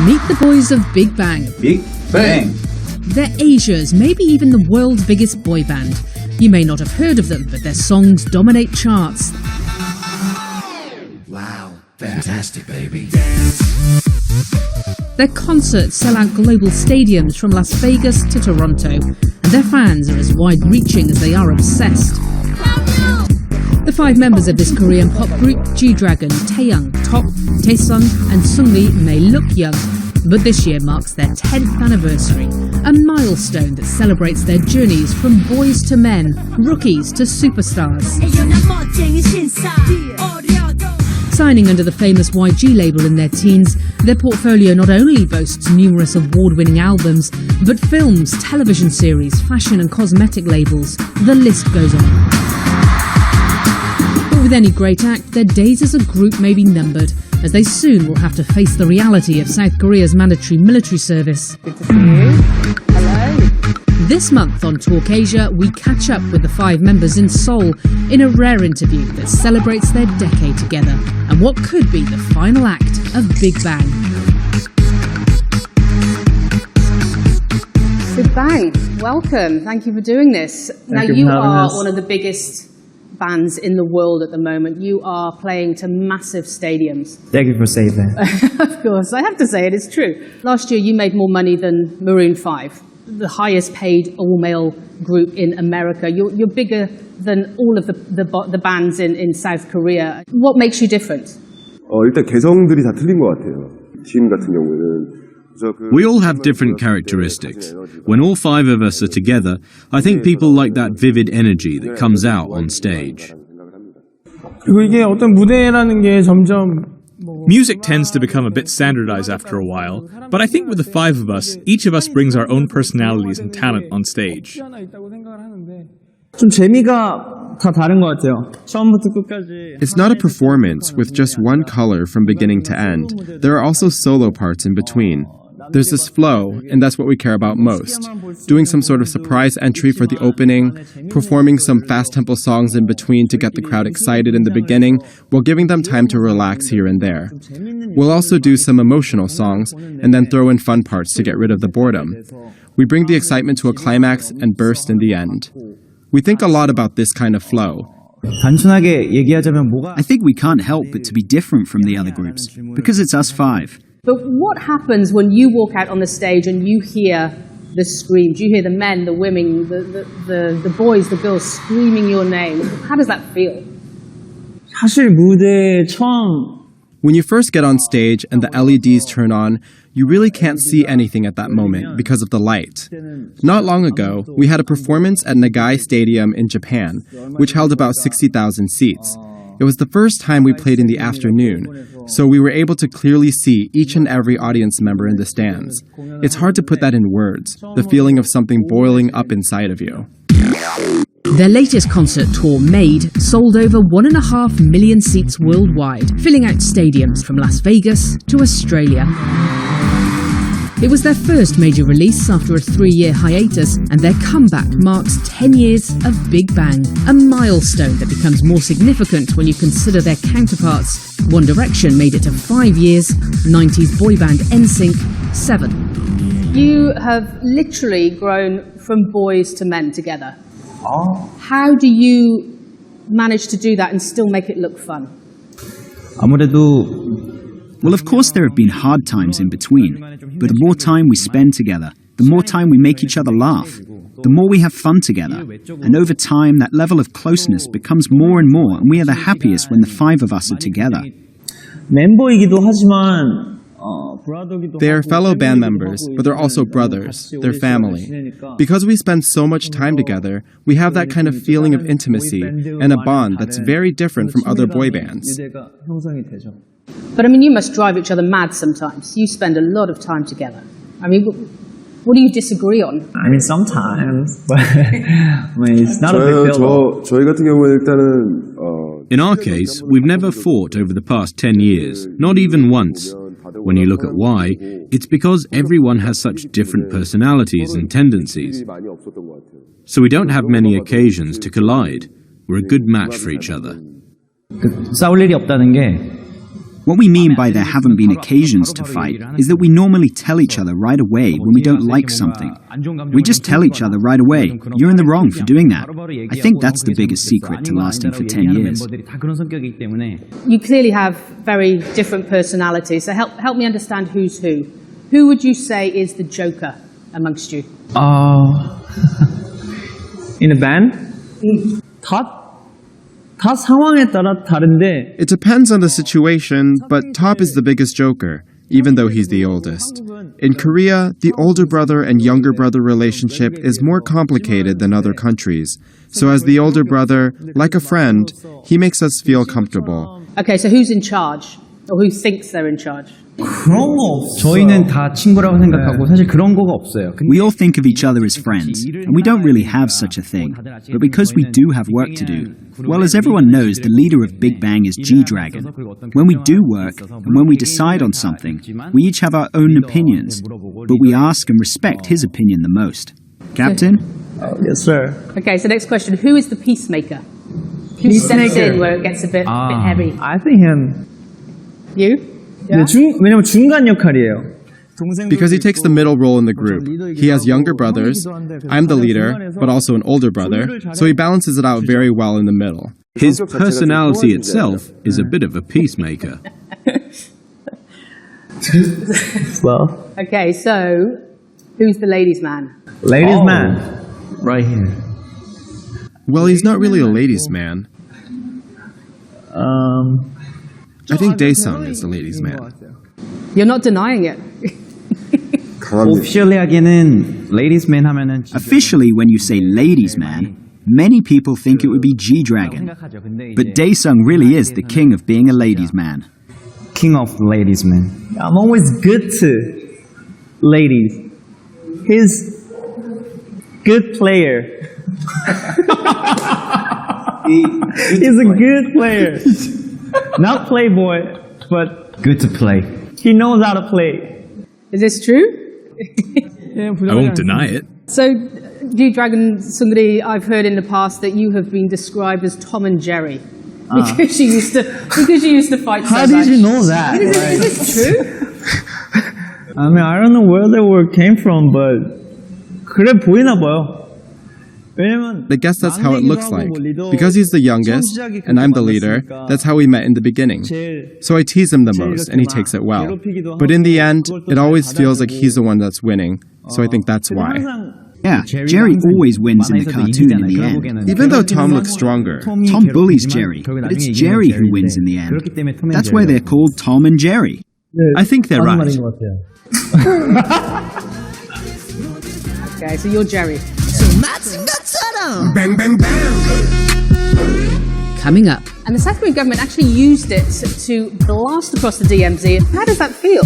Meet the boys of Big Bang. Big Bang. They're Asia's, maybe even the world's biggest boy band. You may not have heard of them, but their songs dominate charts. Wow, fantastic, baby. Their concerts sell out global stadiums from Las Vegas to Toronto, and their fans are as wide-reaching as they are obsessed. The 5 members of this Korean pop group, G-Dragon, Taeyang, Top, Taesun and Sungri, may look young, but this year marks their 10th anniversary, a milestone that celebrates their journeys from boys to men, rookies to superstars. Signing under the famous YG label in their teens, their portfolio not only boasts numerous award-winning albums, but films, television series, fashion and cosmetic labels. The list goes on. But with any great act, their days as a group may be numbered, as they soon will have to face the reality of South Korea's mandatory military service. Good to see you. Hello. This month on Talk Asia, we catch up with the 5 members in Seoul in a rare interview that celebrates their decade together and what could be the final act of Big Bang. Big Bang, welcome. Thank you for doing this. Now, you are one of the biggest bands in the world at the moment. You are playing to massive stadiums. Thank you for saying that. Of course, I have to say it, it's true. Last year, you made more money than Maroon 5, the highest paid all-male group in America. You're bigger than all of the bands in South Korea. What makes you different? 일단 개성들이 다 틀린 것 같아요. 지금 같은 경우에는 We all have different characteristics. When all 5 of us are together, I think people like that vivid energy that comes out on stage. 그리고 이게 어떤 무대라는 게 점점 Music tends to become a bit standardized after a while, but I think with the 5 of us, each of us brings our own personalities and talent on stage. 좀 재미가 다 다른 것 같아요. 처음부터 끝까지. It's not a performance with just one color from beginning to end. There are also solo parts in between. There's this flow, and that's what we care about most. Doing some sort of surprise entry for the opening, performing some fast-tempo songs in between to get the crowd excited in the beginning, while giving them time to relax here and there. We'll also do some emotional songs, and then throw in fun parts to get rid of the boredom. We bring the excitement to a climax and burst in the end. We think a lot about this kind of flow. 단순하게 얘기하자면 뭐가 I think we can't help but to be different from the other groups, because it's us 5. But what happens when you walk out on the stage and you hear the screams? You hear the men, the women, the boys, the girls screaming your name. How does that feel? 사실 무대에 처음 When you first get on stage and the LEDs turn on, you really can't see anything at that moment because of the light. Not long ago, we had a performance at Nagai Stadium in Japan, which held about 60,000 seats. It was the first time we played in the afternoon, so we were able to clearly see each and every audience member in the stands. It's hard to put that in words, the feeling of something boiling up inside of you. Their latest concert tour, Made, sold over 1.5 million seats worldwide, filling out stadiums from Las Vegas to Australia. It was their first major release after a 3-year hiatus, and their comeback marks 10 years of Big Bang, a milestone that becomes more significant when you consider their counterparts. One Direction made it to 5 years, 90s boy band NSYNC, 7. You have literally grown from boys to men together. How do you manage to do that and still make it look fun? 아무래도 Well, of course there have been hard times in between, but the more time we spend together, the more time we make each other laugh, the more we have fun together. And over time, that level of closeness becomes more and more, and we are the happiest when the 5 of us are together. 멤버이기도 하지만 They're fellow band members, but they're also brothers. They're family. Because we spend so much time together, we have that kind of feeling of intimacy and a bond that's very different from other boy bands. But I mean, you must drive each other mad sometimes. You spend a lot of time together. I mean, what do you disagree on? I mean, sometimes, but I mean, it's not a big deal. 저희 같은 경우는 일단은 In our case, we've never fought over the past 10 years, not even once. When you look at why, it's because everyone has such different personalities and tendencies. So we don't have many occasions to collide. We're a good match for each other. 싸울 일이 없다는 게 What we mean by there haven't been occasions to fight is that we normally tell each other right away when we don't like something. We just tell each other right away, you're in the wrong for doing that. I think that's the biggest secret to lasting for 10 years. You clearly have very different personalities, so help me understand who's who. Who would you say is the joker amongst you? In a band? 다 상황에 따라 다른데 It depends on the situation, but Top is the biggest joker, even though he's the oldest. In Korea, the older brother and younger brother relationship is more complicated than other countries. So as the older brother, like a friend, he makes us feel comfortable. Okay, so who's in charge? Or who thinks they're in charge? 그런 거 없어요. 저희는 다 친구라고 생각하고 사실 그런 거가 없어요. We all think of each other as friends, and we don't really have such a thing. But because we do have work to do, well, as everyone knows, the leader of Big Bang is G-Dragon. When we do work, and when we decide on something, we each have our own opinions, but we ask and respect his opinion the most. Captain? Yes, sir. Okay, so next question. Who is the peacemaker? Who steps in where it gets a bit heavy? I think him. You? 네, 왜냐면 중간 역할이에요. Because he takes the middle role in the group. He has younger brothers. I'm the leader, but also an older brother, so he balances it out very well in the middle. His personality itself is a bit of a peacemaker. Well, Okay, so who's the ladies' man? ladies man. Right here. Well, he's not really a ladies' man. I think Daesung is the ladies' man. You're not denying it. Officially 하기에는 ladies man 하면은 Officially, when you say ladies' man, many people think it would be G-Dragon. But Daesung really is the king of being a ladies' man. king of ladies man. I'm always good to ladies. He's good player. He's a good player. Not playboy, but Good to play. he knows how to play. Is this true? I won't deny it. So, G-Dragon Sungri, I've heard in the past that you have been described as Tom and Jerry. Because you used to fight so How much. did you know that? Is this true? I mean, I don't know where the word came from, but 그래 보이나 봐요. 왜냐면 I guess that's how it looks like. Because he's the youngest, and I'm the leader, that's how we met in the beginning. So I tease him the most, and he takes it well. But in the end, it always feels like he's the one that's winning. So I think that's why. Yeah, Jerry always wins in the cartoon in the end. Even though Tom looks stronger. Tom bullies Jerry, but it's Jerry who wins in the end. That's why they're called Tom and Jerry. I think they're right. Okay, so you're Jerry. Bang, bang, bang. Coming up, And the South Korean government actually used it to blast across the DMZ. How does that feel?